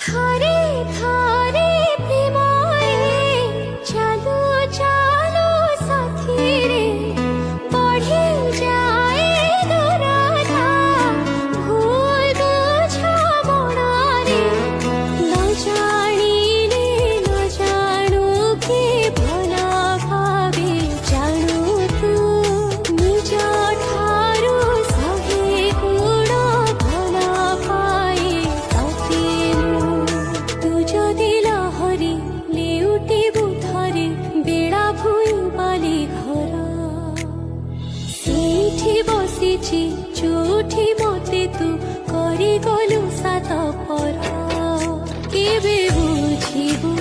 ধারে ধারে প্রেমরে চালু চালু সাথী রে বঢ়ি যায় দূরতা ভুল বুঝা মনরে ন জাଣିলে ন জাଣୁ কে ভলা ভাবে জাଣୁ তু নিজ ঠাରୁ ଶହେ ଗୁଣ ଭଲା ପାଏ ତତେ ମୁଁ ତୁ ଯଦି ଲହରୀ ଲେଉଟିବୁ ଥରେ ବେଳା ଭୁଇଁ ବାଲି ଘର ସେଇଠି ବସିଛି ଯୋଉଠି ମତେ ତୁ କରିଗଲୁ ସାତ ପର କେବେ ବୁଝିବୁ